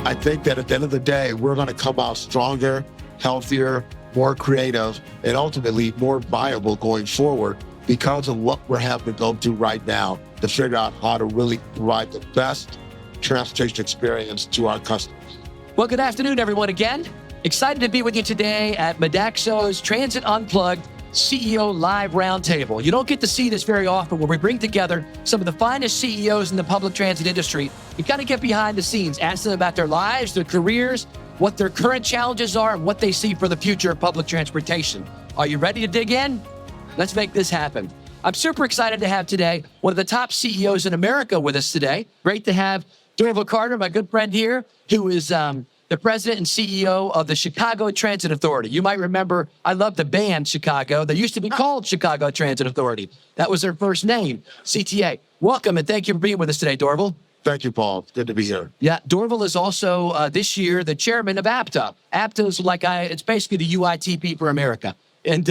I think that at the end of the day, we're going to come out stronger, healthier, more creative, and ultimately more viable going forward because of what we're having to go through right now to figure out how to really provide the best transportation experience to our customers. Well, good afternoon, everyone, again. Excited to be with you today at Modaxo's Transit Unplugged CEO Live Roundtable. You don't get to see this very often, where we bring together some of the finest CEOs in the public transit industry. You've got to get behind the scenes, ask them about their lives, their careers, what their current challenges are, and what they see for the future of public transportation. Are you ready to dig in? Let's make this happen. I'm super excited to have today one of the top CEOs in America with us today. Great to have Dorval Carter, my good friend here, who is the president and CEO of the Chicago Transit Authority. You might remember, I love the band Chicago. They used to be called Chicago Transit Authority. That was their first name, CTA. Welcome, and thank you for being with us today, Dorval. Thank you, Paul. Good to be here. Yeah, Dorval is also this year the chairman of APTA. APTA is it's basically the UITP for America. And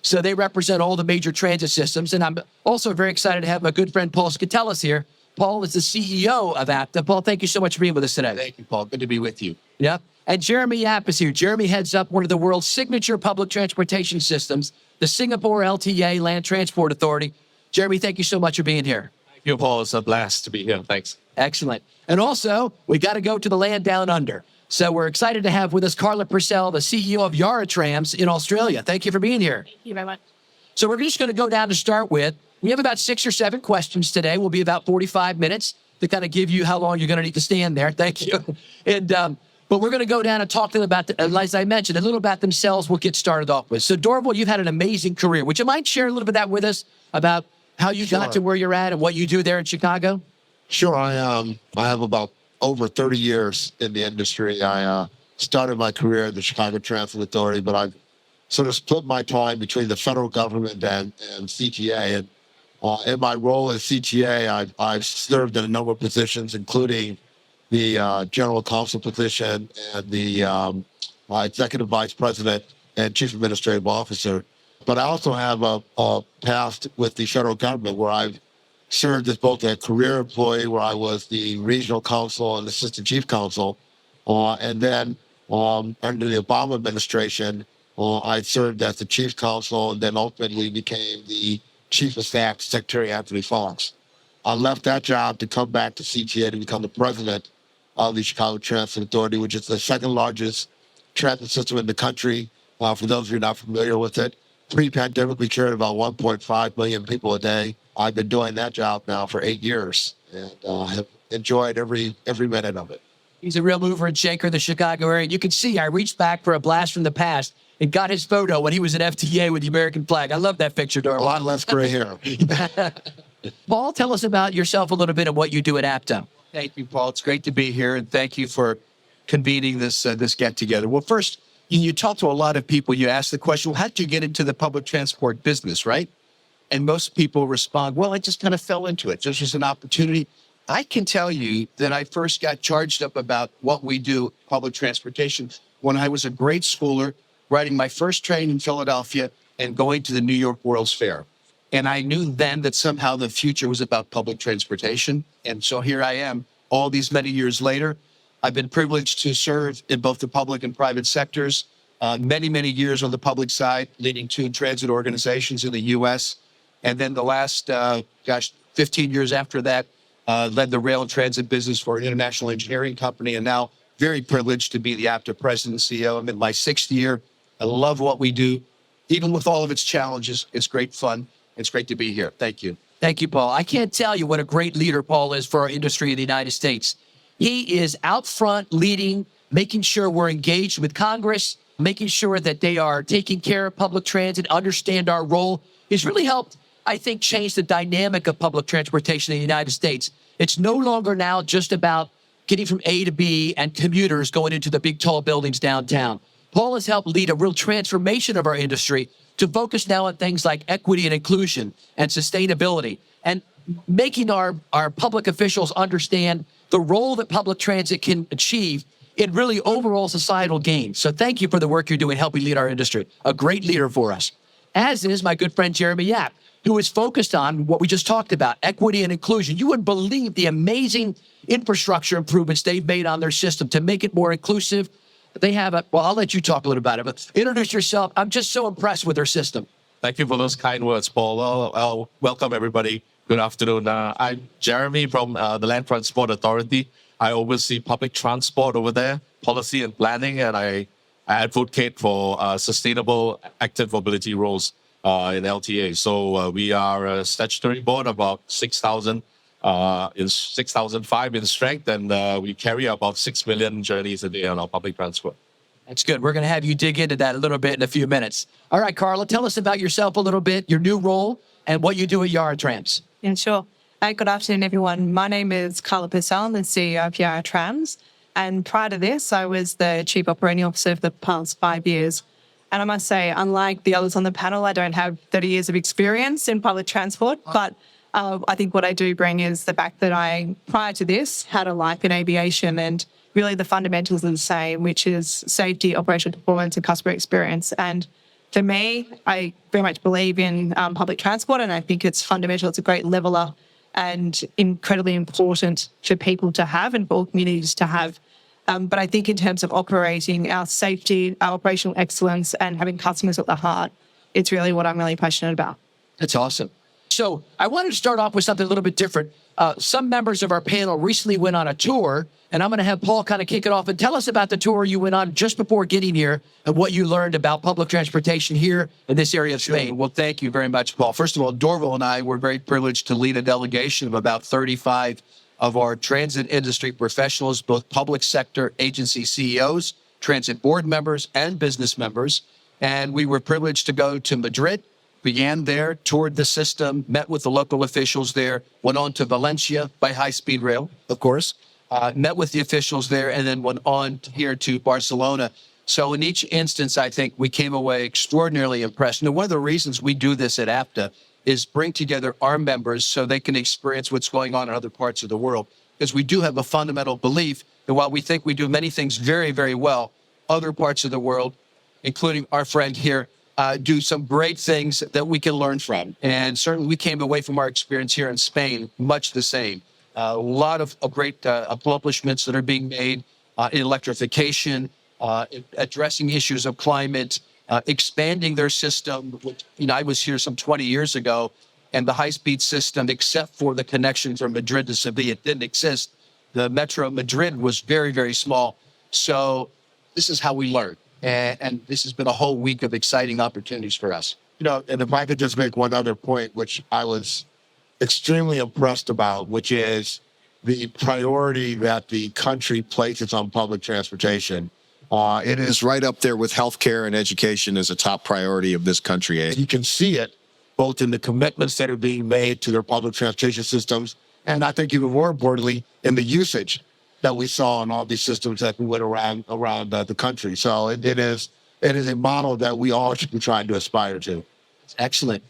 so they represent all the major transit systems. And I'm also very excited to have my good friend Paul Skoutelas here. Paul is the CEO of APTA. Paul, thank you so much for being with us today. Thank you, Paul. Good to be with you. Yeah. And Jeremy Yap is here. Jeremy heads up one of the world's signature public transportation systems, the Singapore LTA Land Transport Authority. Jeremy, thank you so much for being here. Thank you, Paul. It's a blast to be here. Thanks. Excellent. And also, we got to go to the land down under. So we're excited to have with us Carla Purcell, the CEO of Yarra Trams in Australia. Thank you for being here. Thank you very much. So we're just going to go down to start with. We have about 6 or 7 questions today. We'll be about 45 minutes to kind of give you how long you're going to need to stand there. Thank you. And but we're going to go down and talk to them about, as I mentioned, a little about themselves. We'll get started off with. So Dorval, you've had an amazing career. Would you mind sharing a little bit of that with us about how you got to where you're at and what you do there in Chicago? Sure. I have about over 30 years in the industry. I started my career at the Chicago Transit Authority, but I've sort of split my time between the federal government and CTA. And in my role as CTA, I've served in a number of positions, including the general counsel position and the executive vice president and chief administrative officer. But I also have a past with the federal government where I've served as both a career employee, where I was the regional counsel and assistant chief counsel, and then under the Obama administration, I served as the chief counsel and then ultimately became the chief of staff to Secretary Anthony Fox. I left that job to come back to CTA to become the president of the Chicago Transit Authority, which is the second largest transit system in the country. For those of you not familiar with it, pre-pandemic, we carried about 1.5 million people a day. I've been doing that job now for 8 years and have enjoyed every minute of it. He's a real mover and shaker in the Chicago area. You can see I reached back for a blast from the past and got his photo when he was at FTA with the American flag. I love that picture, Dorval. A lot less gray hair. Paul, tell us about yourself a little bit and what you do at APTA. Thank you, Paul. It's great to be here, and thank you for convening this get-together. Well, first, you talk to a lot of people. You ask the question, well, how did you get into the public transport business, right? And most people respond, well, I just kind of fell into it. Just as an opportunity. I can tell you that I first got charged up about what we do, public transportation, when I was a grade schooler, riding my first train in Philadelphia and going to the New York World's Fair. And I knew then that somehow the future was about public transportation. And so here I am, all these many years later. I've been privileged to serve in both the public and private sectors, many, many years on the public side, leading 2 transit organizations in the U.S. And then the last, 15 years after that, led the rail and transit business for an international engineering company. And now very privileged to be the APTA president and CEO. I'm in my 6th year. I love what we do. Even with all of its challenges, it's great fun. It's great to be here. Thank you. Thank you, Paul. I can't tell you what a great leader Paul is for our industry in the United States. He is out front leading, making sure we're engaged with Congress, making sure that they are taking care of public transit, understand our role. He's really helped, I think, change the dynamic of public transportation in the United States. It's no longer now just about getting from A to B and commuters going into the big, tall buildings downtown. Paul has helped lead a real transformation of our industry to focus now on things like equity and inclusion and sustainability and making our public officials understand the role that public transit can achieve in really overall societal gain. So thank you for the work you're doing helping lead our industry. A great leader for us, as is my good friend Jeremy Yap. who is focused on what we just talked about, equity and inclusion. You wouldn't believe the amazing infrastructure improvements they've made on their system to make it more inclusive. They have well, I'll let you talk a little about it, but introduce yourself. I'm just so impressed with their system. Thank you for those kind words, Paul. Well, welcome, everybody. Good afternoon. I'm Jeremy from the Land Transport Authority. I oversee public transport over there, policy and planning, and I advocate for sustainable active mobility roles in LTA. So we are a statutory board of about 6,005 in strength, and we carry about 6 million journeys a day on our public transport. That's good. We're going to have you dig into that a little bit in a few minutes. All right, Carla, tell us about yourself a little bit, your new role, and what you do at Yarra Trams. Yeah, sure. Good afternoon, everyone. My name is Carla Purcell. I'm the CEO of Yarra Trams. And prior to this, I was the Chief Operating Officer for the past 5 years. And I must say, unlike the others on the panel, I don't have 30 years of experience in public transport. But I think what I do bring is the fact that I, prior to this, had a life in aviation, and really the fundamentals are the same, which is safety, operational performance, and customer experience. And for me, I very much believe in public transport, and I think it's fundamental. It's a great leveler and incredibly important for people to have and for all communities to have. But I think in terms of operating, our safety, our operational excellence, and having customers at the heart, it's really what I'm really passionate about. That's awesome. So I wanted to start off with something a little bit different. Some members of our panel recently went on a tour, and I'm going to have Paul kind of kick it off and tell us about the tour you went on just before getting here and what you learned about public transportation here in this area of Spain. Well, thank you very much, Paul. First of all, Dorval and I were very privileged to lead a delegation of about 35 of our transit industry professionals, both public sector agency CEOs, transit board members, and business members. And we were privileged to go to Madrid, began there, toured the system, met with the local officials there, went on to Valencia by high-speed rail, of course, met with the officials there, and then went on here to Barcelona. So in each instance, I think we came away extraordinarily impressed. And one of the reasons we do this at APTA is bring together our members so they can experience what's going on in other parts of the world. Because we do have a fundamental belief that while we think we do many things very, very well, other parts of the world, including our friend here, do some great things that we can learn from. And certainly we came away from our experience here in Spain much the same. A lot of great accomplishments that are being made in electrification, addressing issues of climate, expanding their system. Which, I was here some 20 years ago, and the high-speed system, except for the connection from Madrid to Sevilla, it didn't exist. The Metro Madrid was very, very small. So this is how we learn. And this has been a whole week of exciting opportunities for us. And if I could just make one other point, which I was extremely impressed about, which is the priority that the country places on public transportation. It is right up there with healthcare and education as a top priority of this country. You can see it both in the commitments that are being made to their public transportation systems, and I think even more importantly, in the usage that we saw in all these systems that we went around the country. So it is a model that we all should be trying to aspire to. Excellent.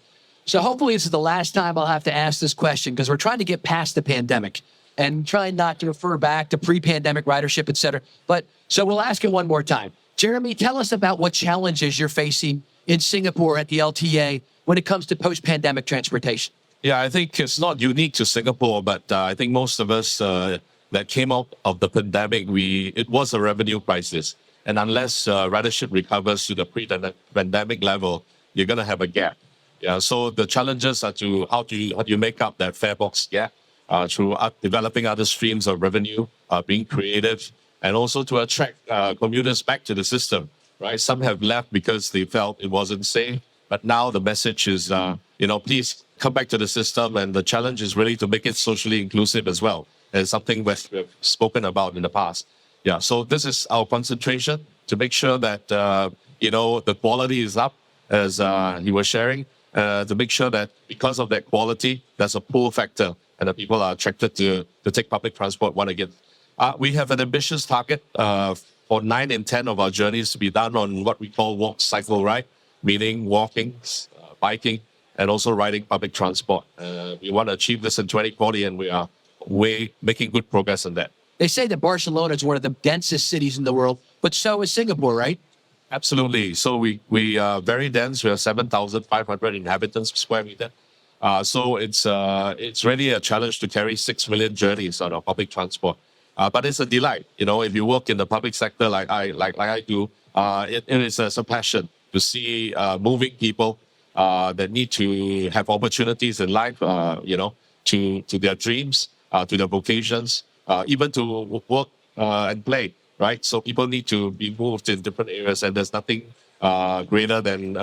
So hopefully this is the last time I'll have to ask this question, because we're trying to get past the pandemic and trying not to refer back to pre-pandemic ridership, et cetera. But so we'll ask it one more time. Jeremy, tell us about what challenges you're facing in Singapore at the LTA when it comes to post-pandemic transportation. Yeah, I think it's not unique to Singapore, but I think most of us that came out of the pandemic, it was a revenue crisis. And unless ridership recovers to the pre-pandemic level, you're going to have a gap. Yeah, so the challenges are to how do you make up that fare box gap through developing other streams of revenue, being creative, and also to attract commuters back to the system. Right? Some have left because they felt it wasn't safe, but now the message is, please come back to the system, and the challenge is really to make it socially inclusive as well. It's something we've spoken about in the past. Yeah, so this is our concentration to make sure that the quality is up, as you were sharing. To make sure that because of that quality, there's a pull factor and that people are attracted to take public transport once again. We have an ambitious target for 9 in 10 of our journeys to be done on what we call walk, cycle, ride, meaning walking, biking, and also riding public transport. We want to achieve this in 2040, and we are making good progress on that. They say that Barcelona is one of the densest cities in the world, but so is Singapore, right? Absolutely. So we are very dense. We have 7,500 inhabitants per square meter. So it's really a challenge to carry 6 million journeys on our public transport. But it's a delight, if you work in the public sector like I do, it is a passion to see moving people that need to have opportunities in life, to their dreams, to their vocations, even to work and play, right? So people need to be moved in different areas, and there's nothing greater than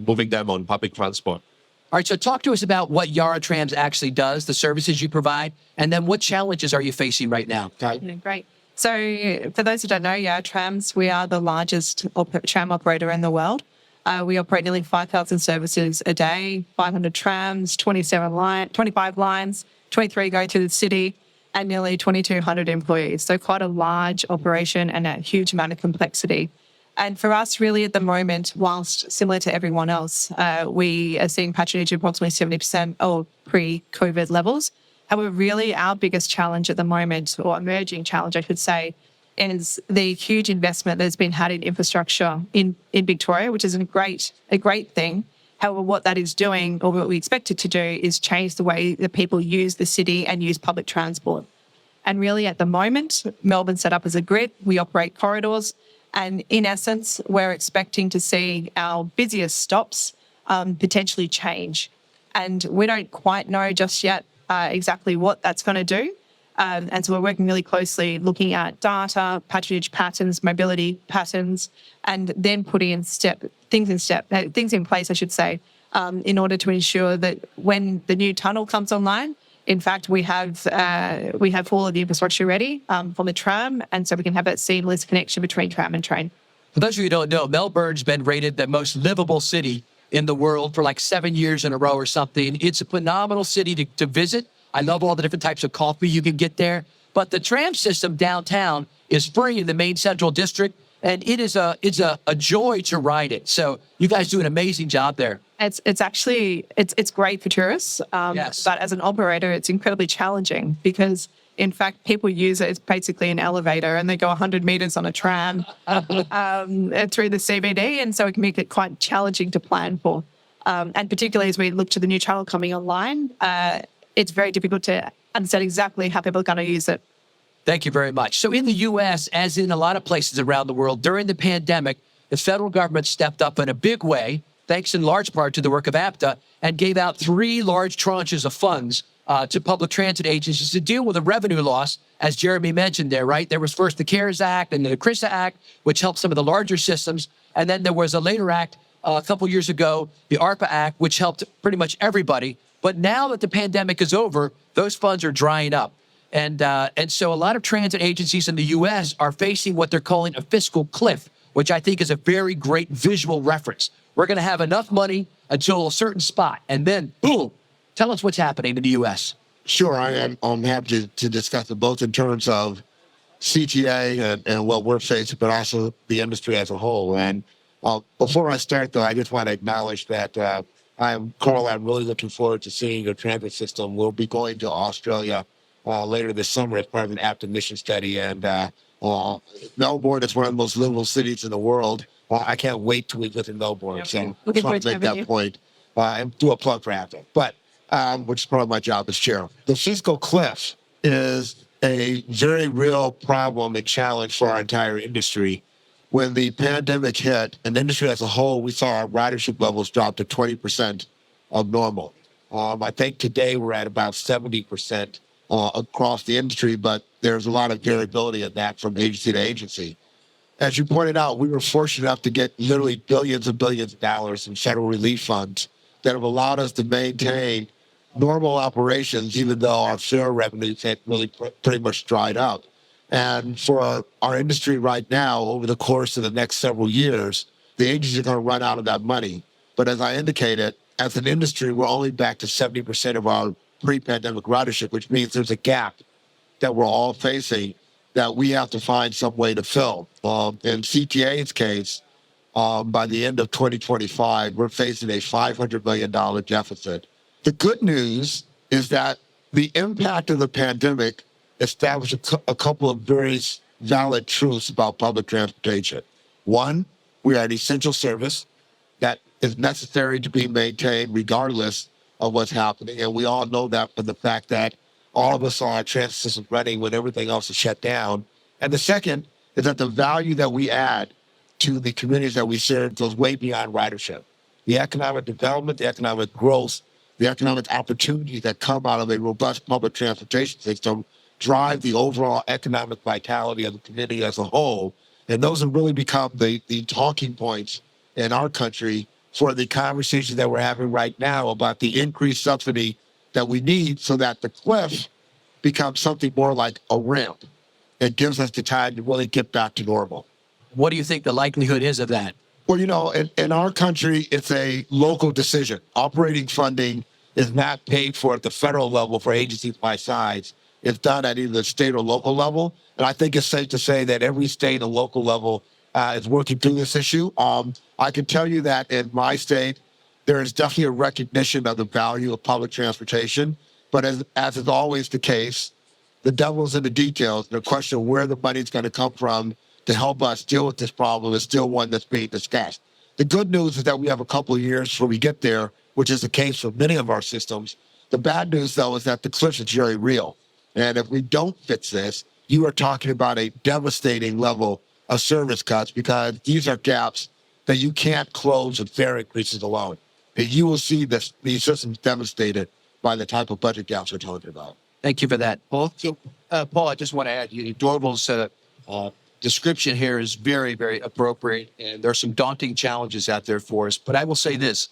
moving them on public transport. All right, so talk to us about what Yarra Trams actually does, the services you provide, and then what challenges are you facing right now? Yeah, great. So for those who don't know, Yarra Trams, we are the largest tram operator in the world. We operate nearly 5,000 services a day, 500 trams, 25 lines, 23 go to the city, and nearly 2,200 employees. So quite a large operation and a huge amount of complexity. And for us, really, at the moment, whilst similar to everyone else, we are seeing patronage of approximately 70% of pre-COVID levels. However, really, our biggest challenge at the moment, or emerging challenge, I should say, is the huge investment that's been had in infrastructure in Victoria, which is a great thing. However, what that is doing, or what we expect it to do, is change the way that people use the city and use public transport. And really, at the moment, Melbourne's set up as a grid. We operate corridors. And in essence, we're expecting to see our busiest stops potentially change. And we don't quite know just yet exactly what that's going to do. And so we're working really closely looking at data, patronage patterns, mobility patterns, and then putting things in place, I should say, in order to ensure that when the new tunnel comes online, in fact, we have all of the infrastructure ready for the tram, and so we can have that seamless connection between tram and train. For those of you who don't know, Melbourne's been rated the most livable city in the world for like 7 years in a row or something. It's a phenomenal city to visit. I love all the different types of coffee you can get there. But the tram system downtown is free in the main central district, and it's a joy to ride it. So you guys do an amazing job there. It's actually great for tourists, Yes. But as an operator, it's incredibly challenging because, in fact, people use it as basically an elevator, and they go 100 meters on a tram through the CBD, and so it can make it quite challenging to plan for. And particularly as we look to the new channel coming online, it's very difficult to understand exactly how people are going to use it. Thank you very much. So in the U.S., as in a lot of places around the world, during the pandemic, the federal government stepped up in a big way, thanks in large part to the work of APTA, and gave out 3 large tranches of funds to public transit agencies to deal with the revenue loss, as Jeremy mentioned there, right? There was first the CARES Act and the CRISA Act, which helped some of the larger systems. And then there was a later act a couple years ago, the ARPA Act, which helped pretty much everybody. But now that the pandemic is over, those funds are drying up. And so a lot of transit agencies in the U.S. are facing what they're calling a fiscal cliff, which I think is a very great visual reference. We're going to have enough money until a certain spot, and then boom. Tell us what's happening in the U.S. Sure, I'm happy to discuss it both in terms of CTA and what we're facing, but also the industry as a whole. And before I start, though, I just want to acknowledge that Carla, I'm really looking forward to seeing your transit system. We'll be going to Australia later this summer as part of an APTA mission study. And Melbourne is one of the most livable cities in the world. I can't wait till we live in Melbourne. So Looking I want to make that point and do a plug for APTA. But which is part of my job as chair. The fiscal cliff is a very real problem and challenge for our entire industry. When the pandemic hit, and the industry as a whole, we saw our ridership levels drop to 20% of normal. I think today we're at about 70% across the industry, but there's a lot of variability in that from agency to agency. As you pointed out, we were fortunate enough to get literally billions and billions of dollars in federal relief funds that have allowed us to maintain normal operations, even though our fare revenues had really pretty much dried up. And for our industry right now, over the course of the next several years, the agencies are going to run out of that money. But as I indicated, as an industry, we're only back to 70% of our pre-pandemic ridership, which means there's a gap that we're all facing that we have to find some way to fill. In CTA's case, by the end of 2025, we're facing a $500 million deficit. The good news is that the impact of the pandemic established a couple of very valid truths about public transportation. One, we are an essential service that is necessary to be maintained regardless of what's happening. And we all know that from the fact that all of us are on transit system running when everything else is shut down. And the second is that the value that we add to the communities that we serve goes way beyond ridership. The economic development, the economic growth, the economic opportunities that come out of a robust public transportation system drive the overall economic vitality of the community as a whole. And those have really become the talking points in our country for the conversation that we're having right now about the increased subsidy that we need so that the cliff becomes something more like a ramp. It gives us the time to really get back to normal. What do you think the likelihood is of that? Well, in our country, it's a local decision. Operating funding is not paid for at the federal level for agencies my size. It's done at either the state or local level. And I think it's safe to say that every state and local level is working through this issue. I can tell you that in my state, there is definitely a recognition of the value of public transportation. But as is always the case, the devil's in the details. The question of where the money's going to come from to help us deal with this problem is still one that's being discussed. The good news is that we have a couple of years before we get there, which is the case for many of our systems. The bad news, though, is that the cliff is very real. And if we don't fix this, you are talking about a devastating level of service cuts because these are gaps that you can't close with fare increases alone. And you will see these systems devastated by the type of budget gaps we're talking about. Thank you for that, Paul. So, Paul, I just want to add, Dorval's description here is very, very appropriate, and there are some daunting challenges out there for us. But I will say this,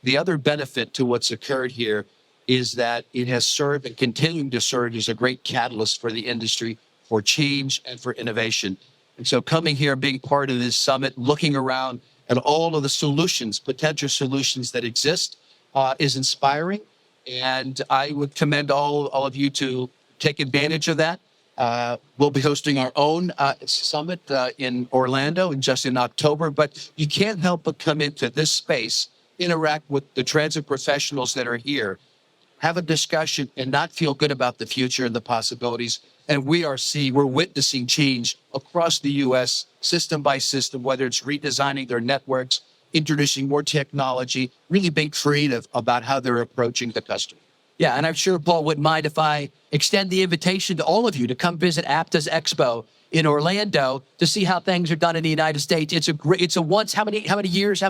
the other benefit to what's occurred here is that it has served and continuing to serve as a great catalyst for the industry, for change and for innovation. And so coming here, being part of this summit, looking around at all of the solutions, potential solutions that exist is inspiring. And I would commend all of you to take advantage of that. We'll be hosting our own summit in Orlando just in October, but you can't help but come into this space, interact with the transit professionals that are here, have a discussion and not feel good about the future and the possibilities. And we're witnessing change across the U.S. system by system, whether it's redesigning their networks, introducing more technology, really being creative about how they're approaching the customer. Yeah, and I'm sure Paul wouldn't mind if I extend the invitation to all of you to come visit APTA's Expo in Orlando to see how things are done in the United States. It's a once, how many years?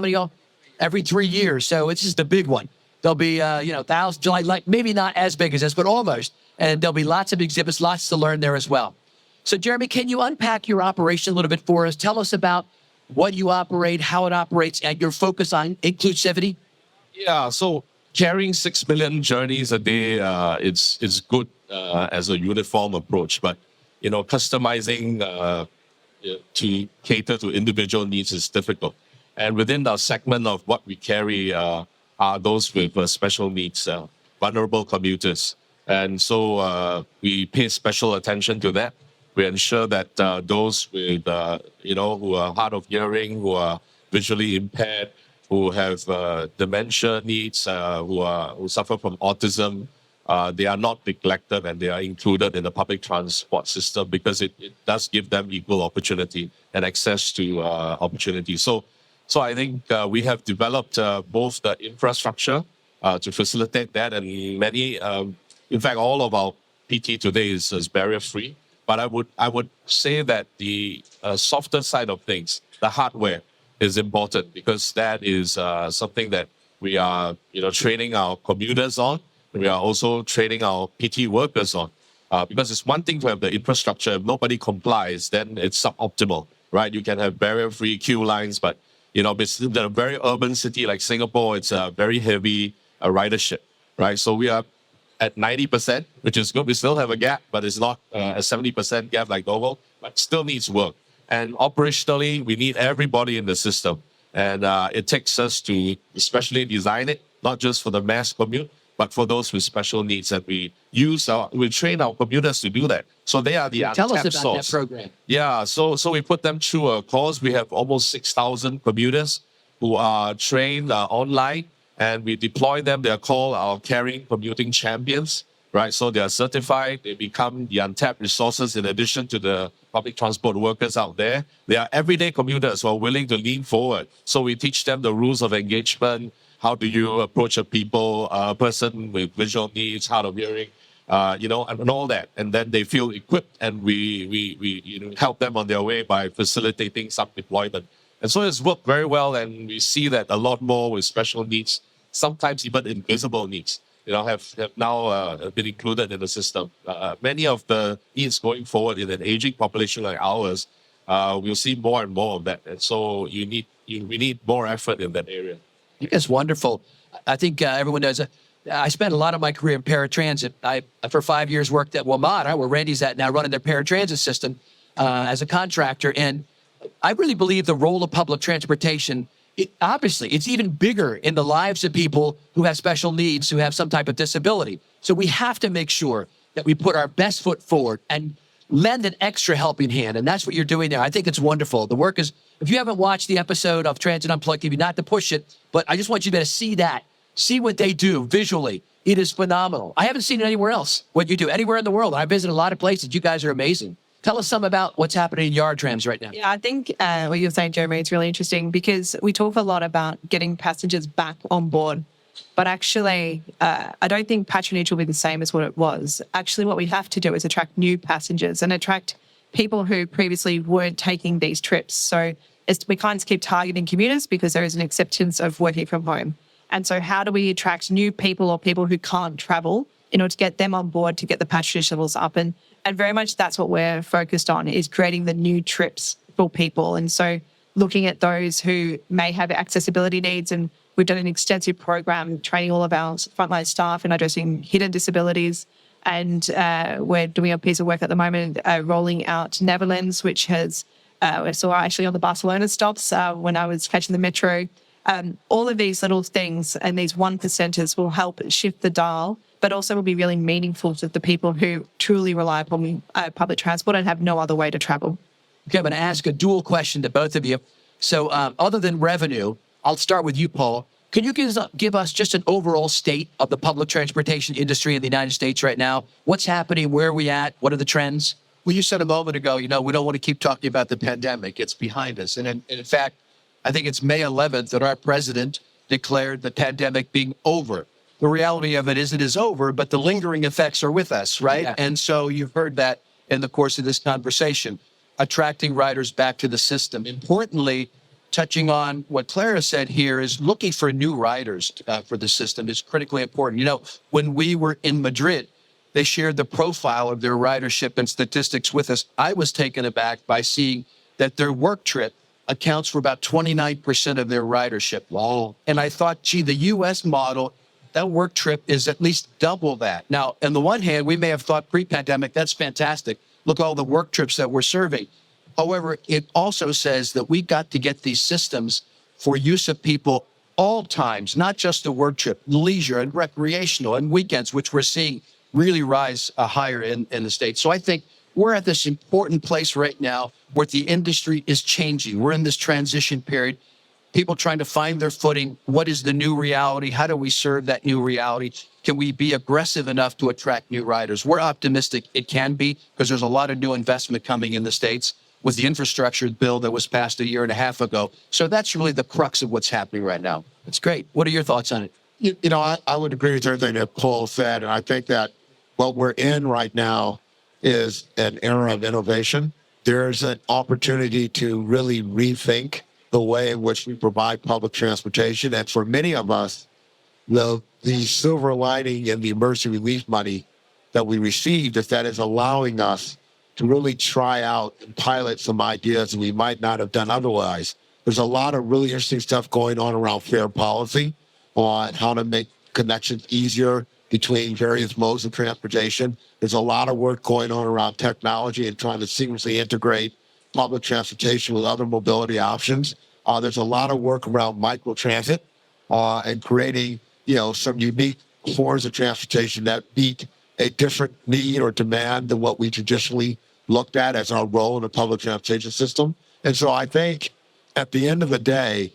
Every 3 years. So it's just a big one. There'll be, thousands, like maybe not as big as this, but almost. And there'll be lots of exhibits, lots to learn there as well. So Jeremy, can you unpack your operation a little bit for us? Tell us about what you operate, how it operates, and your focus on inclusivity. Yeah, so carrying 6 million journeys a day, it's good as a uniform approach, but customizing to cater to individual needs is difficult. And within our segment of what we carry are those with special needs, vulnerable commuters. And so we pay special attention to that. We ensure that those with, who are hard of hearing, who are visually impaired, who have dementia needs, who suffer from autism, they are not neglected and they are included in the public transport system because it does give them equal opportunity and access to opportunity. So I think we have developed both the infrastructure to facilitate that, and in fact, all of our PT today is barrier-free. But I would say that the softer side of things, the hardware, is important because that is something that we are, training our commuters on. We are also training our PT workers on. Because it's one thing to have the infrastructure. If nobody complies, then it's suboptimal, right? You can have barrier-free queue lines, but in a very urban city like Singapore, it's a very heavy ridership, right? So we are at 90%, which is good. We still have a gap, but it's not a 70% gap like Dorval, but still needs work. And operationally, we need everybody in the system. And it takes us to especially design it, not just for the mass commute, but for those with special needs that we train our commuters to do that. So they are the Tell us untapped about source. that program. Yeah, so we put them through a course. We have almost 6,000 commuters who are trained online, and we deploy them. They are called our caring commuting champions, right? So they are certified. They become the untapped resources in addition to the public transport workers out there. They are everyday commuters who are willing to lean forward. So we teach them the rules of engagement. how do you approach a person with visual needs, hard of hearing, and all that. And then they feel equipped, and we help them on their way by facilitating some deployment. And so it's worked very well, and we see that a lot more with special needs, sometimes even invisible needs, have now been included in the system. Many of the needs going forward in an aging population like ours, we'll see more and more of that. And so we need more effort in that area. It's wonderful. I think everyone knows. I spent a lot of my career in paratransit. I, for 5 years, worked at WMATA, where Randy's at now, running their paratransit system as a contractor. And I really believe the role of public transportation, obviously, it's even bigger in the lives of people who have special needs, who have some type of disability. So we have to make sure that we put our best foot forward and lend an extra helping hand. And that's what you're doing there. I think it's wonderful. The work is, if you haven't watched the episode of Transit Unplugged TV, not to push it, but I just want you to see that. See what they do visually. It is phenomenal. I haven't seen it anywhere else, what you do, anywhere in the world. I visit a lot of places. You guys are amazing. Tell us some about what's happening in Yarra Trams right now. Yeah, I think what you're saying, Jeremy, is really interesting because we talk a lot about getting passengers back on board. But actually, I don't think patronage will be the same as what it was. Actually, what we have to do is attract new passengers and attract people who previously weren't taking these trips. So we can't keep targeting commuters because there is an acceptance of working from home. And so how do we attract new people or people who can't travel in order to get them on board to get the patronage levels up? And very much that's what we're focused on, is creating the new trips for people. And so looking at those who may have accessibility needs, and we've done an extensive program training all of our frontline staff in addressing hidden disabilities. And we're doing a piece of work at the moment rolling out Netherlands, which has, I saw actually on the Barcelona stops when I was catching the metro. All of these little things and these 1%ers will help shift the dial, but also will be really meaningful to the people who truly rely upon public transport and have no other way to travel. Okay, I'm going to ask a dual question to both of you. So other than revenue, I'll start with you, Paul. Can you give us just an overall state of the public transportation industry in the United States right now? What's happening? Where are we at? What are the trends? Well, you said a moment ago, we don't want to keep talking about the pandemic. It's behind us. And in fact, I think it's May 11th that our president declared the pandemic being over. The reality of it is it is over, but the lingering effects are with us, right? Yeah. And so you've heard that in the course of this conversation, attracting riders back to the system. Importantly, touching on what Clara said here, is looking for new riders for the system is critically important. When we were in Madrid, they shared the profile of their ridership and statistics with us. I was taken aback by seeing that their work trip accounts for about 29% of their ridership. Wow. And I thought, gee, the U.S. model, that work trip is at least double that. Now, on the one hand, we may have thought pre-pandemic, that's fantastic. Look, all the work trips that we're serving. However, it also says that we got to get these systems for use of people all times, not just the work trip, leisure and recreational and weekends, which we're seeing really rise higher in the States. So I think we're at this important place right now where the industry is changing. We're in this transition period. People trying to find their footing. What is the new reality? How do we serve that new reality? Can we be aggressive enough to attract new riders? We're optimistic it can be, because there's a lot of new investment coming in the States with the infrastructure bill that was passed 1.5 years ago. So that's really the crux of what's happening right now. That's great. What are your thoughts on it? I would agree with everything that Paul said. And I think that what we're in right now is an era of innovation. There's an opportunity to really rethink the way in which we provide public transportation. And for many of us, the silver lining in the emergency relief money that we received is that it's allowing us to really try out and pilot some ideas that we might not have done otherwise. There's a lot of really interesting stuff going on around fare policy, on how to make connections easier between various modes of transportation. There's a lot of work going on around technology and trying to seamlessly integrate public transportation with other mobility options. There's a lot of work around microtransit and creating, some unique forms of transportation that meet a different need or demand than what we traditionally looked at as our role in the public transportation system. And so I think at the end of the day,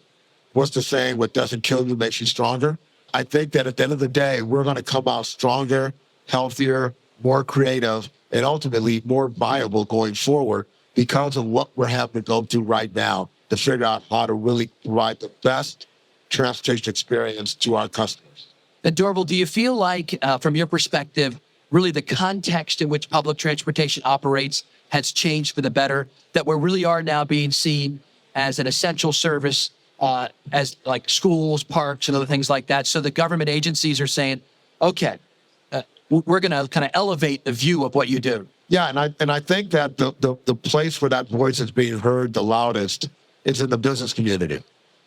what's the saying, what doesn't kill you makes you stronger? I think that at the end of the day, we're going to come out stronger, healthier, more creative, and ultimately more viable going forward because of what we're having to go through right now to figure out how to really provide the best transportation experience to our customers. And Dorval, do you feel like, from your perspective, really the context in which public transportation operates has changed for the better, that we really are now being seen as an essential service, as like schools, parks, and other things like that? So the government agencies are saying, okay, we're going to kind of elevate the view of what you do. Yeah, and I think that the place where that voice is being heard the loudest is in the business community.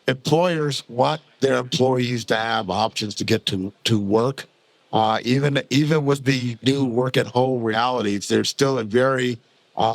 Employers want their employees to have options to get to work. Even with the new work at home realities, there's still a very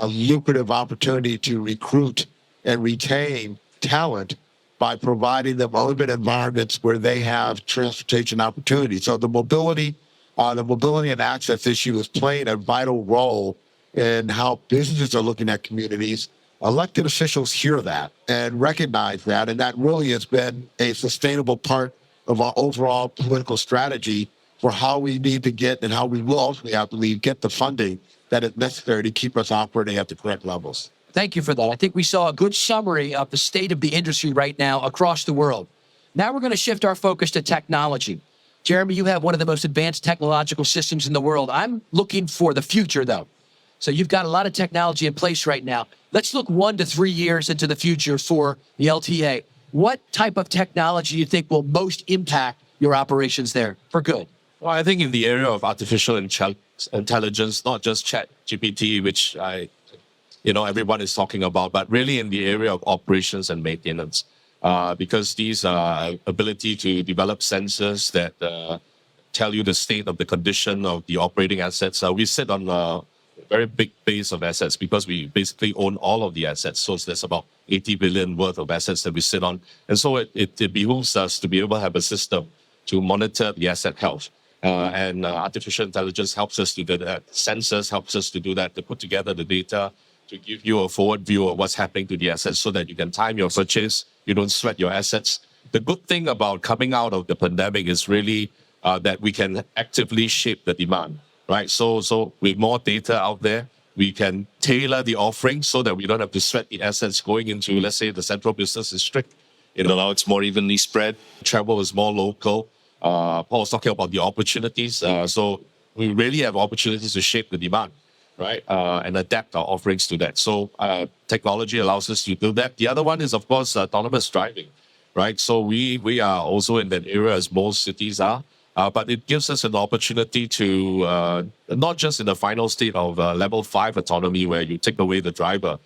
lucrative opportunity to recruit and retain talent by providing them urban environments where they have transportation opportunities. So the mobility and access issue is playing a vital role in how businesses are looking at communities. Elected officials hear that and recognize that, and that really has been a sustainable part of our overall political strategy for how we need to get and how we will ultimately, I believe, get the funding that is necessary to keep us operating at the correct levels. Thank you for that. I think we saw a good summary of the state of the industry right now across the world. Now we're going to shift our focus to technology. Jeremy, you have one of the most advanced technological systems in the world. I'm looking for the future, though. So you've got a lot of technology in place right now. Let's look 1 to 3 years into the future for the LTA. What type of technology do you think will most impact your operations there for good? Well, I think in the area of artificial intelligence, not just ChatGPT, which everyone is talking about, but really in the area of operations and maintenance, because these ability to develop sensors that tell you the state of the condition of the operating assets. We sit on a very big base of assets because we basically own all of the assets. So there's about 80 billion worth of assets that we sit on. And so it behooves us to be able to have a system to monitor the asset health. And artificial intelligence helps us to do that. Sensors helps us to do that, to put together the data, to give you a forward view of what's happening to the assets so that you can time your purchase, you don't sweat your assets. The good thing about coming out of the pandemic is really that we can actively shape the demand, right? So with more data out there, we can tailor the offering so that we don't have to sweat the assets going into, let's say, the central business district. Now it's more evenly spread. Travel is more local. Paul was talking about the opportunities. So we really have opportunities to shape the demand, right? And adapt our offerings to that. So technology allows us to do that. The other one is, of course, autonomous driving, right? So we are also in that area as most cities are. But it gives us an opportunity to, not just in the final state of level 5 autonomy where you take away the driver,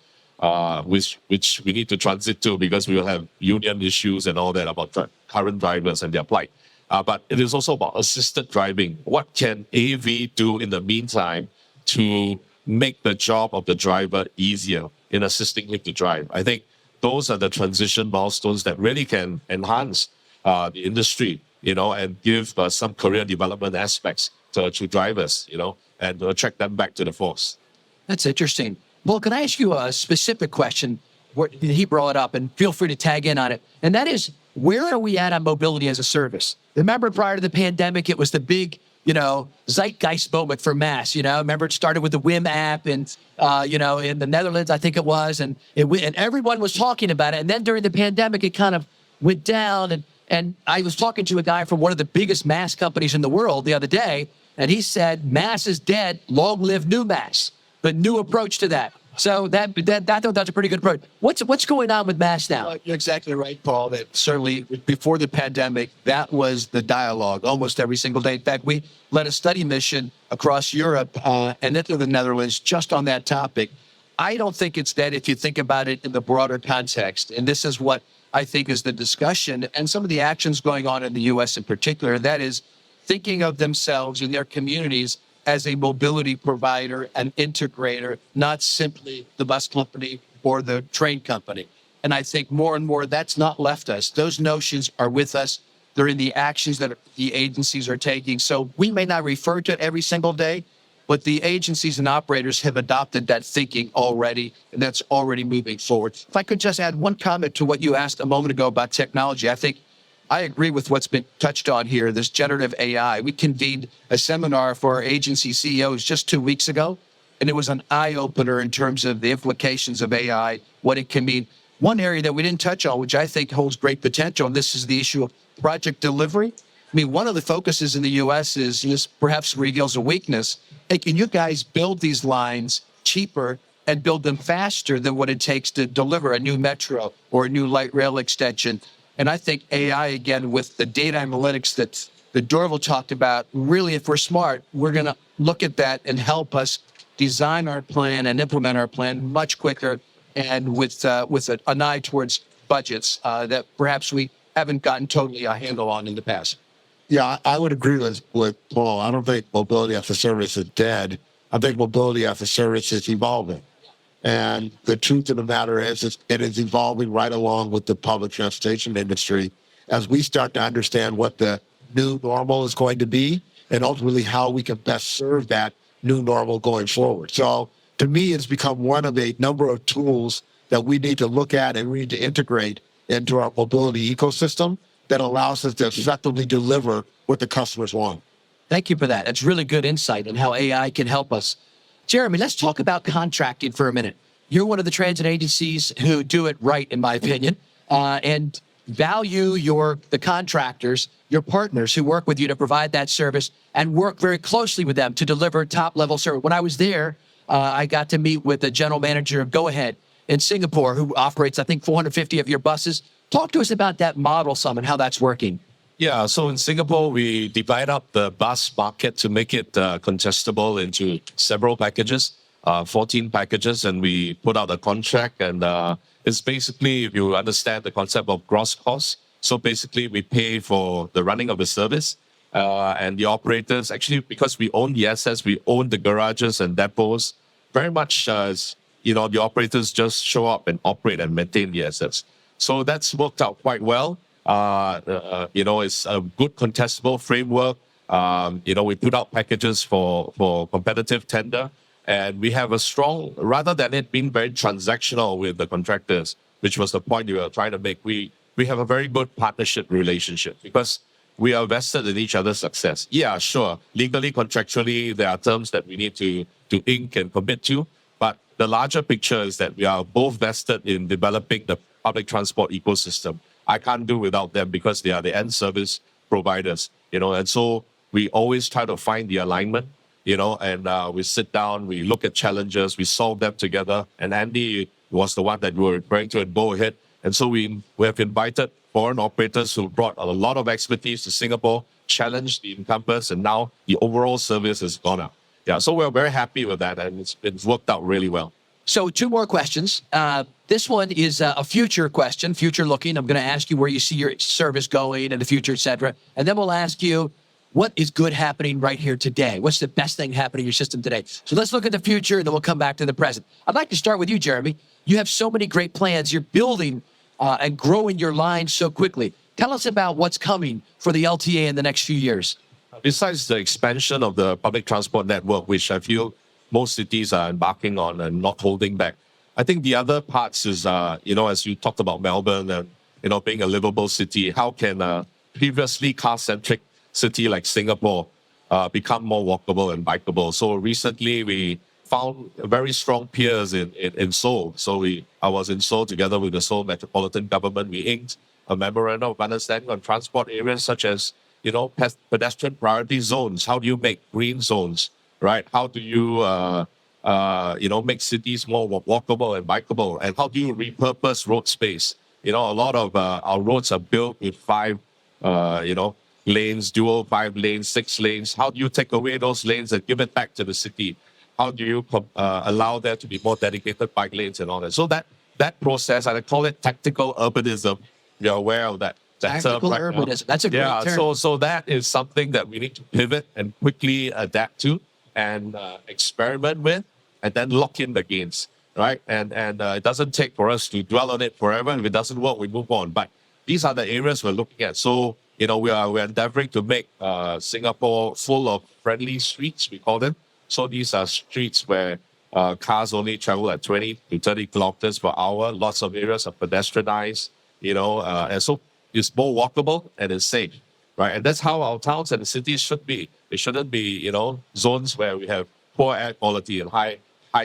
which we need to transit to because we will have union issues and all that about current drivers and their plight. But it is also about assisted driving. What can AV do in the meantime to make the job of the driver easier in assisting him to drive? I think those are the transition milestones that really can enhance the industry, and give some career development aspects to drivers, and to attract them back to the force. That's interesting. Well, can I ask you a specific question? He brought it up, and feel free to tag in on it. And that is, where are we at on mobility as a service? Remember, prior to the pandemic, it was the big, zeitgeist moment for mass. Remember, it started with the WIM app, and in the Netherlands, I think it was, and everyone was talking about it. And then during the pandemic, it kind of went down. And I was talking to a guy from one of the biggest mass companies in the world the other day, and he said, "Mass is dead. Long live new mass." But new approach to that. So I thought that's a pretty good approach. What's going on with mass now? You're exactly right, Paul. That certainly before the pandemic, that was the dialogue almost every single day. In fact, we led a study mission across Europe and into the Netherlands just on that topic. I don't think it's dead if you think about it in the broader context. And this is what I think is the discussion and some of the actions going on in the U.S. in particular. That is thinking of themselves and their communities as a mobility provider and integrator, not simply the bus company or the train company. And I think more and more that's not left us. Those notions are with us. They're in the actions that the agencies are taking. So we may not refer to it every single day, but the agencies and operators have adopted that thinking already, and that's already moving forward. If I could just add one comment to what you asked a moment ago about technology, I think I agree with what's been touched on here, this generative AI. We convened a seminar for our agency CEOs just 2 weeks ago, and it was an eye-opener in terms of the implications of AI, what it can mean. One area that we didn't touch on, which I think holds great potential, and this is the issue of project delivery. I mean, one of the focuses in the U.S. is this perhaps reveals a weakness. Hey, can you guys build these lines cheaper and build them faster than what it takes to deliver a new metro or a new light rail extension? And I think AI, again, with the data analytics that Dorval talked about, really, if we're smart, we're going to look at that and help us design our plan and implement our plan much quicker and with an eye towards budgets that perhaps we haven't gotten totally a handle on in the past. Yeah, I would agree with Paul. I don't think mobility as a service is dead. I think mobility as a service is evolving. And the truth of the matter is it is evolving right along with the public transportation industry as we start to understand what the new normal is going to be and ultimately how we can best serve that new normal going forward. So to me, it's become one of a number of tools that we need to look at and we need to integrate into our mobility ecosystem that allows us to effectively deliver what the customers want. Thank you for that. That's really good insight on how AI can help us. Jeremy, let's talk about contracting for a minute. You're one of the transit agencies who do it right, in my opinion, and value the contractors, your partners who work with you to provide that service and work very closely with them to deliver top-level service. When I was there, I got to meet with the general manager of Go Ahead in Singapore, who operates, I think, 450 of your buses. Talk to us about that model some and how that's working. Yeah, so in Singapore, we divide up the bus market to make it contestable into several packages, 14 packages, and we put out a contract. And it's basically, if you understand the concept of gross cost, so basically we pay for the running of the service. And the operators, actually, because we own the assets, we own the garages and depots, very much as, the operators just show up and operate and maintain the assets. So that's worked out quite well. It's a good contestable framework. We put out packages for competitive tender, and we have a strong, rather than it being very transactional with the contractors, which was the point you were trying to make, we have a very good partnership relationship because we are vested in each other's success. Yeah, sure. Legally, contractually, there are terms that we need to ink and commit to, but the larger picture is that we are both vested in developing the public transport ecosystem. I can't do without them because they are the end service providers, and so we always try to find the alignment, and we sit down, we look at challenges, we solve them together. And Andy was the one that we were referring to at Buoyed. And so we have invited foreign operators who brought a lot of expertise to Singapore, challenged the incumbents, and now the overall service has gone up. Yeah, so we're very happy with that, and it's worked out really well. So 2 more questions. This one is a future question, future looking. I'm going to ask you where you see your service going in the future, et cetera. And then we'll ask you, what is good happening right here today? What's the best thing happening in your system today? So let's look at the future, and then we'll come back to the present. I'd like to start with you, Jeremy. You have so many great plans. You're building and growing your line so quickly. Tell us about what's coming for the LTA in the next few years. Besides the expansion of the public transport network, which I feel most cities are embarking on and not holding back, I think the other parts is, as you talked about Melbourne and, being a livable city, how can a previously car-centric city like Singapore become more walkable and bikeable? So recently we found very strong peers in Seoul. So I was in Seoul together with the Seoul Metropolitan Government. We inked a memorandum of understanding on transport areas such as, pedestrian priority zones. How do you make green zones, right? How do you, make cities more walkable and bikeable? And how do you repurpose road space? A lot of our roads are built with 5, lanes, dual 5 lanes, 6 lanes. How do you take away those lanes and give it back to the city? How do you allow there to be more dedicated bike lanes and all that? So that process, I call it tactical urbanism. You're aware of that. Tactical urbanism. That's a great term. So that is something that we need to pivot and quickly adapt to and experiment with, and then lock in the gains, right? And it doesn't take for us to dwell on it forever. If it doesn't work, we move on. But these are the areas we're looking at. So, we're endeavoring to make Singapore full of friendly streets, we call them. So these are streets where cars only travel at 20 to 30 kilometers per hour. Lots of areas are pedestrianized, and so it's more walkable and it's safe, right? And that's how our towns and the cities should be. They shouldn't be, zones where we have poor air quality and high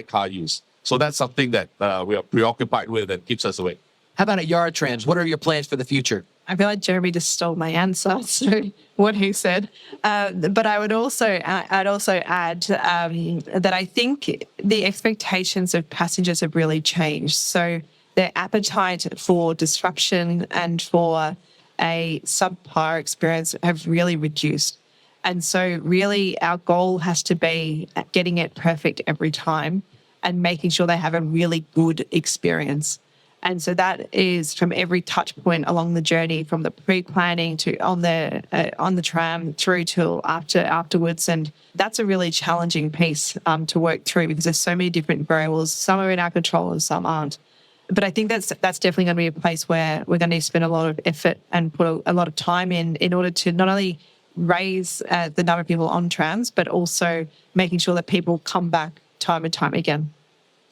car use. So that's something that we are preoccupied with and keeps us awake. How about at Yarra Trams? What are your plans for the future? I feel like Jeremy just stole my answer, so what he said. But I'd also add that I think the expectations of passengers have really changed. So their appetite for disruption and for a subpar experience have really reduced. And so really our goal has to be getting it perfect every time and making sure they have a really good experience. And so that is from every touch point along the journey, from the pre-planning to on the tram through to afterwards. And that's a really challenging piece to work through because there's so many different variables. Some are in our control and some aren't. But I think that's definitely going to be a place where we're going to spend a lot of effort and put a lot of time in order to not only raise the number of people on trams, but also making sure that people come back time and time again.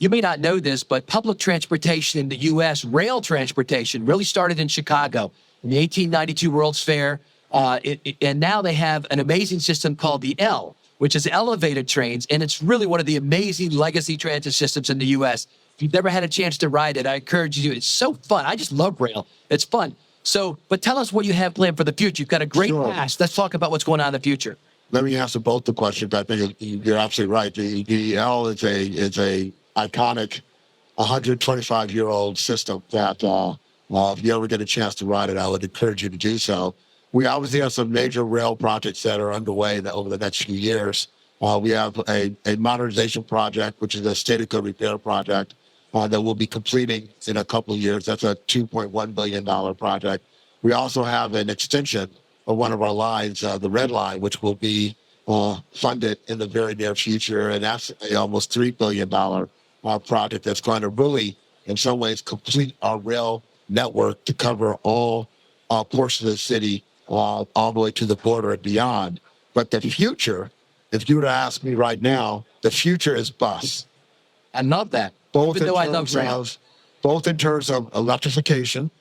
You may not know this, but public transportation in the U.S., rail transportation, really started in Chicago in the 1892 World's Fair. And now they have an amazing system called the L, which is elevated trains. And it's really one of the amazing legacy transit systems in the U.S. If you've never had a chance to ride it, I encourage you to. It's so fun. I just love rail. It's fun. So, but tell us what you have planned for the future. You've got a great past. Let's talk about what's going on in the future. Let me answer both the questions. I think you're absolutely right. The L is a iconic 125-year-old system that if you ever get a chance to ride it, I would encourage you to do so. We obviously have some major rail projects that are underway over the next few years. We have a modernization project, which is a state-of-good repair project that we'll be completing in a couple of years. That's a $2.1 billion project. We also have an extension of one of our lines, the Red Line, which will be funded in the very near future. And that's a almost $3 billion project that's going to really, in some ways, complete our rail network to cover all portions of the city all the way to the border and beyond. But the future, if you were to ask me right now, the future is bus. I love that. Even though I love rail. Both in terms of electrification,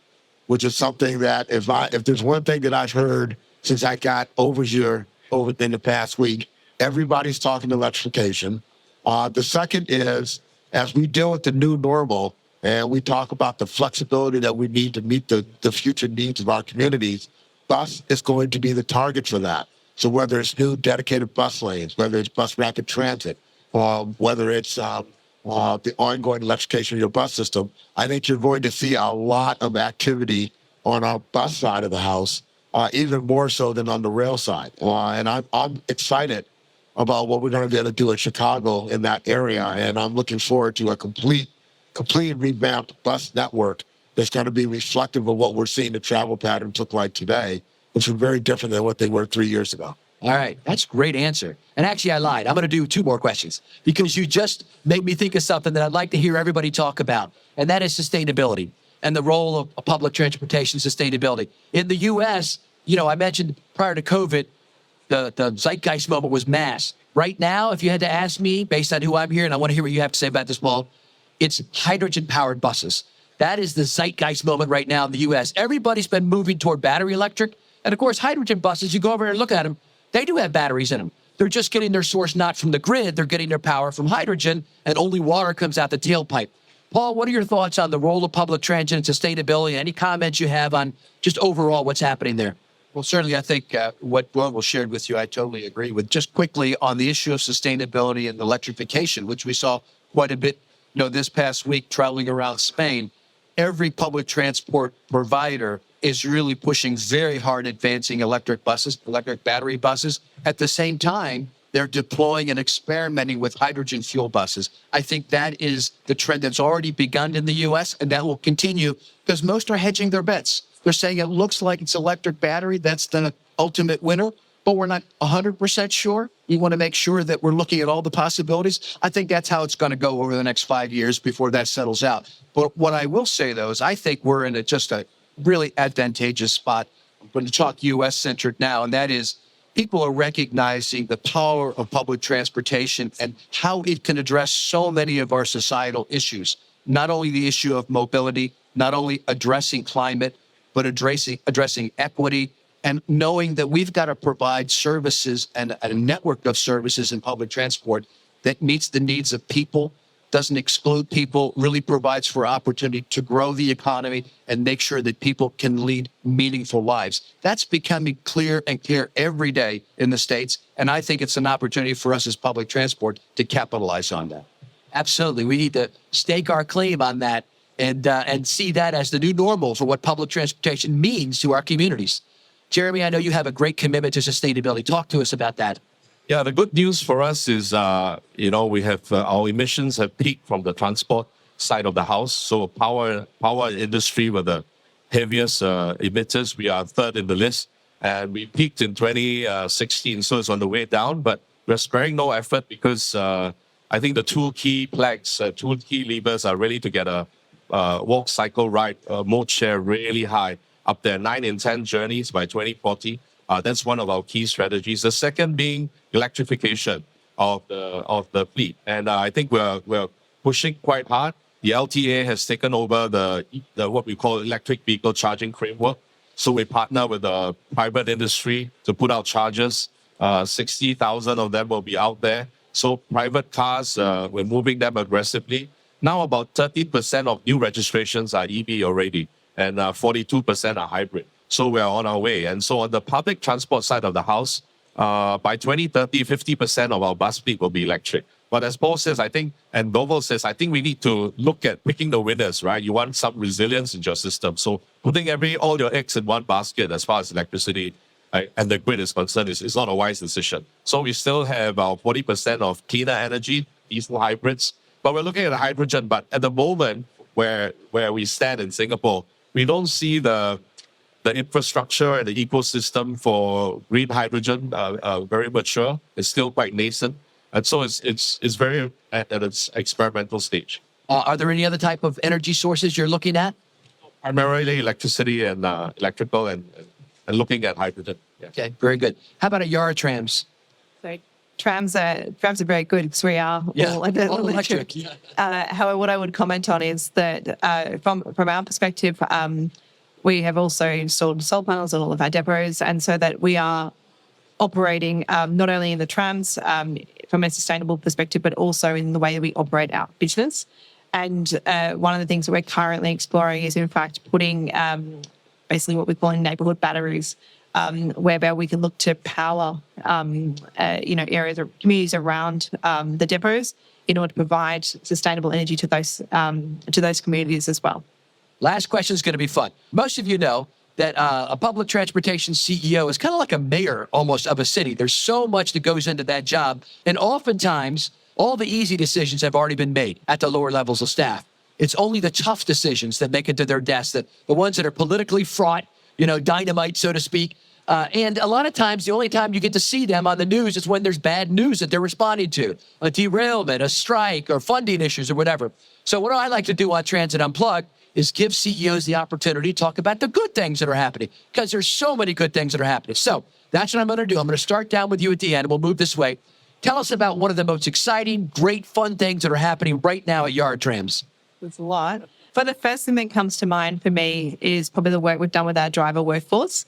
which is something that if there's one thing that I've heard since I got over here in the past week, everybody's talking electrification. The second is, as we deal with the new normal and we talk about the flexibility that we need to meet the future needs of our communities, bus is going to be the target for that. So whether it's new dedicated bus lanes, whether it's bus rapid transit, or whether it's the ongoing electrification of your bus system, I think you're going to see a lot of activity on our bus side of the house, even more so than on the rail side. And I'm excited about what we're going to be able to do in Chicago in that area. And I'm looking forward to a complete revamped bus network that's going to be reflective of what we're seeing the travel patterns look like today, which are very different than what they were 3 years ago. All right. That's a great answer. And actually, I lied. I'm going to do 2 more questions because you just made me think of something that I'd like to hear everybody talk about, and that is sustainability and the role of public transportation sustainability. In the U.S., I mentioned prior to COVID, the zeitgeist moment was mass. Right now, if you had to ask me, based on who I'm here, and I want to hear what you have to say about this, Paul, it's hydrogen-powered buses. That is the zeitgeist moment right now in the U.S. Everybody's been moving toward battery electric. And of course, hydrogen buses, you go over and look at them, they do have batteries in them. They're just getting their source not from the grid, they're getting their power from hydrogen, and only water comes out the tailpipe. Paul, what are your thoughts on the role of public transit and sustainability? Any comments you have on just overall what's happening there? Well, certainly, I think what Dorval shared with you, I totally agree with. Just quickly on the issue of sustainability and electrification, which we saw quite a bit, this past week traveling around Spain. Every public transport provider is really pushing very hard advancing electric battery buses. At the same time, they're deploying and experimenting with hydrogen fuel buses. I think that is the trend that's already begun in the U.S., and that will continue because most are hedging their bets. They're saying it looks like it's electric battery. That's the ultimate winner, but we're not 100% sure. You want to make sure that we're looking at all the possibilities. I think that's how it's going to go over the next 5 years before that settles out. But what I will say, though, is I think we're in just a really advantageous spot. I'm going to talk U.S.-centric now, and that is people are recognizing the power of public transportation and how it can address so many of our societal issues, not only the issue of mobility, not only addressing climate, but addressing equity, and knowing that we've got to provide services and a network of services in public transport that meets the needs of people doesn't exclude people, really provides for opportunity to grow the economy and make sure that people can lead meaningful lives. That's becoming clear and clear every day in the States. And I think it's an opportunity for us as public transport to capitalize on that. Absolutely. We need to stake our claim on that and see that as the new normal for what public transportation means to our communities. Jeremy, I know you have a great commitment to sustainability. Talk to us about that. Yeah, the good news for us is, we have our emissions have peaked from the transport side of the house. So power industry were the heaviest emitters. We are third in the list, and we peaked in 2016. So it's on the way down, but we're sparing no effort because I think the two key planks, two key levers are really to get a walk, cycle, ride mode share really high up there, 9 in 10 journeys by 2040. That's one of our key strategies. The second being electrification of the fleet, and I think we're pushing quite hard. The LTA has taken over the what we call electric vehicle charging framework. So we partner with the private industry to put out chargers. 60,000 of them will be out there. So private cars, we're moving them aggressively. Now about 30% of new registrations are EV already, and 42% are hybrid. So we're on our way. And so on the public transport side of the house, by 2030, 50% of our bus fleet will be electric. But as Paul says, I think, and Dorval says, I think we need to look at picking the winners, right? You want some resilience in your system. So putting all your eggs in one basket as far as electricity and the grid is concerned is not a wise decision. So we still have our 40% of cleaner energy, diesel hybrids. But we're looking at hydrogen. But at the moment, where we stand in Singapore, we don't see the infrastructure and the ecosystem for green hydrogen very mature. It's still quite nascent. And so it's very at its experimental stage. Are there any other type of energy sources you're looking at? Primarily electricity and electrical and looking at hydrogen. Yeah. Okay, very good. How about at Yarra Trams? So trams are very good because we are all electric. However, what I would comment on is that from our perspective, we have also installed solar panels at all of our depots, and so that we are operating not only in the trams from a sustainable perspective, but also in the way that we operate our business. And one of the things that we're currently exploring is, in fact, putting basically what we call neighbourhood batteries, whereby we can look to power, areas or communities around the depots in order to provide sustainable energy to those communities as well. Last question is going to be fun. Most of you know that a public transportation CEO is kind of like a mayor almost of a city. There's so much that goes into that job. And oftentimes, all the easy decisions have already been made at the lower levels of staff. It's only the tough decisions that make it to their desk, that the ones that are politically fraught, dynamite, so to speak. And a lot of times, the only time you get to see them on the news is when there's bad news that they're responding to, a derailment, a strike, or funding issues or whatever. So what I like to do on Transit Unplugged is give CEOs the opportunity to talk about the good things that are happening, because there's so many good things that are happening. So that's what I'm going to do. I'm going to start down with you at the end, and we'll move this way. Tell us about one of the most exciting, great, fun things that are happening right now at Yarra Trams. There's a lot. But the first thing that comes to mind for me is probably the work we've done with our driver workforce.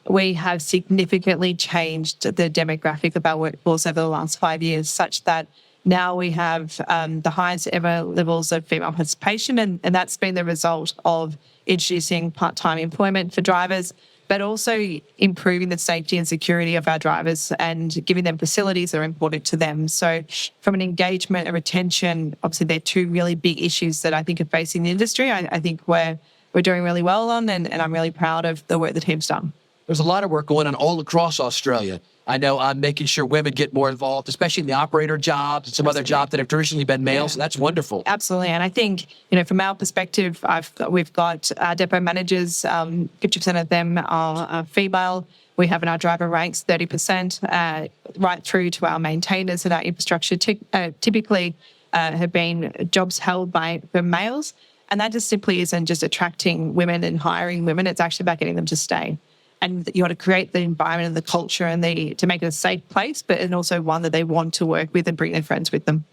We have significantly changed the demographic of our workforce over the last 5 years, such that now we have the highest ever levels of female participation, and that's been the result of introducing part-time employment for drivers, but also improving the safety and security of our drivers and giving them facilities that are important to them. So from an engagement and retention, obviously they're two really big issues that I think are facing the industry. I think we're doing really well on, and I'm really proud of the work the team's done. There's a lot of work going on all across Australia. I know I'm making sure women get more involved, especially in the operator jobs and some other jobs that have traditionally been male. So that's wonderful. Absolutely. And I think, from our perspective, we've got our depot managers, 50% of them are female. We have in our driver ranks 30%, right through to our maintainers and our infrastructure typically have been jobs held by the males. And that just simply isn't just attracting women and hiring women. It's actually about getting them to stay. And you want to create the environment and the culture and to make it a safe place, but also one that they want to work with and bring their friends with them.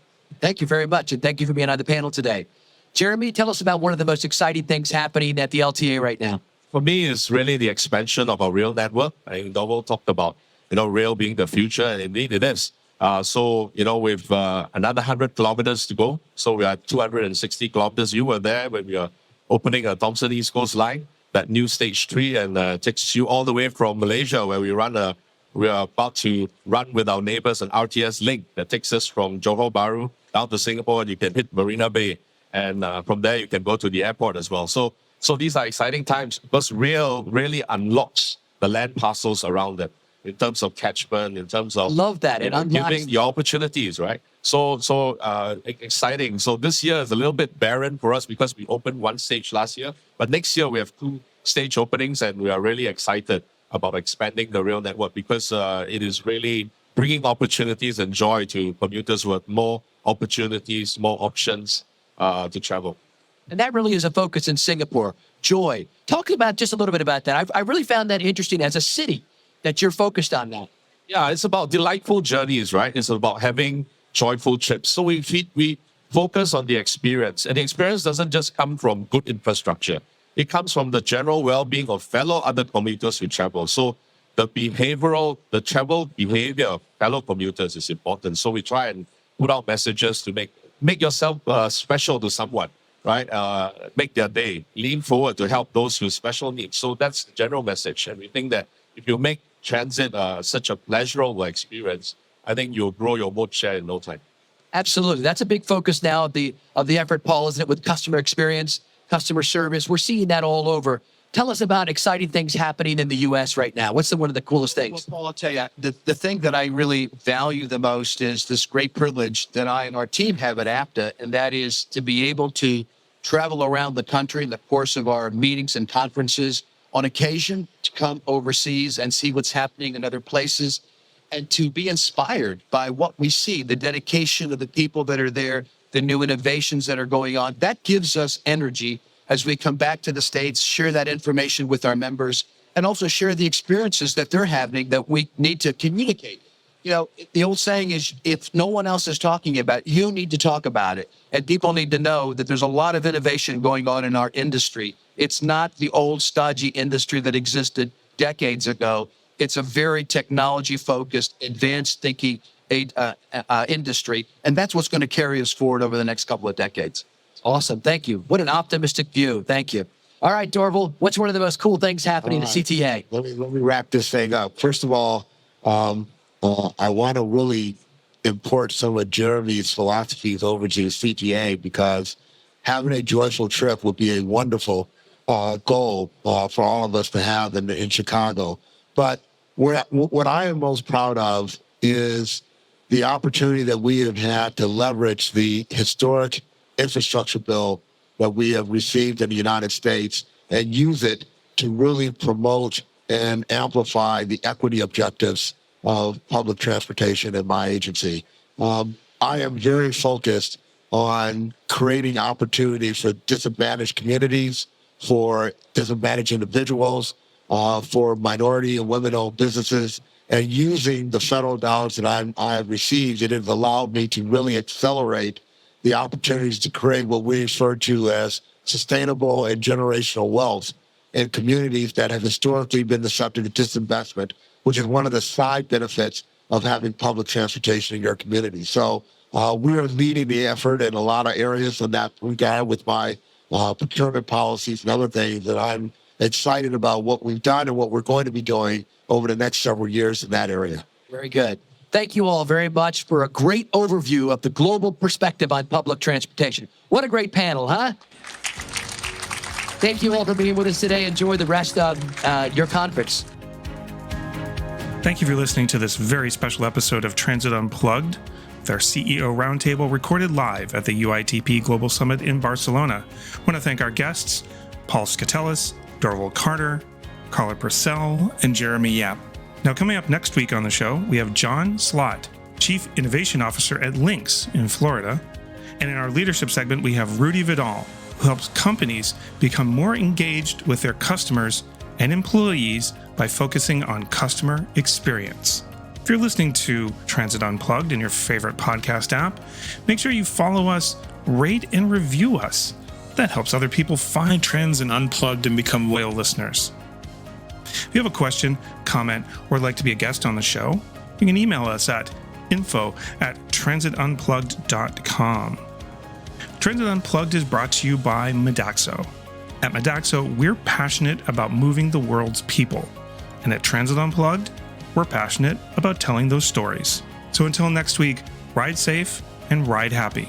Thank you very much. And thank you for being on the panel today. Jeremy, tell us about one of the most exciting things happening at the LTA right now. For me, it's really the expansion of our rail network. I think Dorval talked about, rail being the future, and indeed it is. So, with another 100 kilometers to go. So we are 260 kilometers. You were there when we are opening a Thomson East Coast line, that new stage 3, and takes you all the way from Malaysia, where we are about to run with our neighbors an RTS link that takes us from Johor Bahru down to Singapore, and you can hit Marina Bay. And from there, you can go to the airport as well. So these are exciting times because rail really unlocks the land parcels around them in terms of catchment, in terms of Love that. It unlocks giving the opportunities, right? So exciting. So this year is a little bit barren for us because we opened one stage last year, but next year we have 2 stage openings, and we are really excited about expanding the rail network because it is really bringing opportunities and joy to commuters with more opportunities, more options to travel. And that really is a focus in Singapore. Joy. Talk about just a little bit about that. I really found that interesting as a city that you're focused on that. Yeah, it's about delightful journeys, right? It's about having joyful trips. So we focus on the experience. And the experience doesn't just come from good infrastructure. It comes from the general well-being of fellow other commuters who travel. So the travel behavior of fellow commuters is important. So we try and put out messages to make yourself special to someone, right? Make their day. Lean forward to help those with special needs. So that's the general message. And we think that if you make transit such a pleasurable experience, I think you'll grow your mode share in no time. Absolutely. That's a big focus now of the effort, Paul, isn't it? With customer experience, customer service. We're seeing that all over. Tell us about exciting things happening in the U.S. right now. What's one of the coolest things? Well, Paul, I'll tell you, the thing that I really value the most is this great privilege that I and our team have at APTA, and that is to be able to travel around the country in the course of our meetings and conferences, on occasion to come overseas and see what's happening in other places, and to be inspired by what we see, the dedication of the people that are there, the new innovations that are going on. That gives us energy as we come back to the States, share that information with our members, and also share the experiences that they're having that we need to communicate. The old saying is, if no one else is talking about it, you need to talk about it. And people need to know that there's a lot of innovation going on in our industry. It's not the old stodgy industry that existed decades ago. It's a very technology-focused, advanced thinking industry. And that's what's going to carry us forward over the next couple of decades. Awesome. Thank you. What an optimistic view. Thank you. All right, Dorval, what's one of the most cool things happening at CTA? Let me wrap this thing up. First of all, I want to really import some of Jeremy's philosophies over to CTA because having a joyful trip would be a wonderful goal for all of us to have in Chicago. But what I am most proud of is the opportunity that we have had to leverage the historic infrastructure bill that we have received in the United States and use it to really promote and amplify the equity objectives of public transportation in my agency. I am very focused on creating opportunity for disadvantaged communities, for disadvantaged individuals, for minority and women-owned businesses, and using the federal dollars that I have received, it has allowed me to really accelerate the opportunities to create what we refer to as sustainable and generational wealth in communities that have historically been the subject of disinvestment, which is one of the side benefits of having public transportation in your community. So we are leading the effort in a lot of areas in that regard with my procurement policies and other things that I'm excited about what we've done and what we're going to be doing over the next several years in that area. Very good. Thank you all very much for a great overview of the global perspective on public transportation. What a great panel, huh? Thank you all for being with us today. Enjoy the rest of your conference. Thank you for listening to this very special episode of Transit Unplugged, with our CEO Roundtable recorded live at the UITP Global Summit in Barcelona. I want to thank our guests, Paul Skoutelas, Dorval Carter, Carla Purcell, and Jeremy Yap. Now, coming up next week on the show, we have John Slott, Chief Innovation Officer at Lynx in Florida. And in our leadership segment, we have Rudy Vidal, who helps companies become more engaged with their customers and employees by focusing on customer experience. If you're listening to Transit Unplugged in your favorite podcast app, make sure you follow us, rate, and review us. That helps other people find Trends and Unplugged and become loyal listeners. If you have a question, comment, or would like to be a guest on the show, you can email us at info@transitunplugged.com. Transit Unplugged is brought to you by Modaxo. At Modaxo, we're passionate about moving the world's people. And at Transit Unplugged, we're passionate about telling those stories. So until next week, ride safe and ride happy.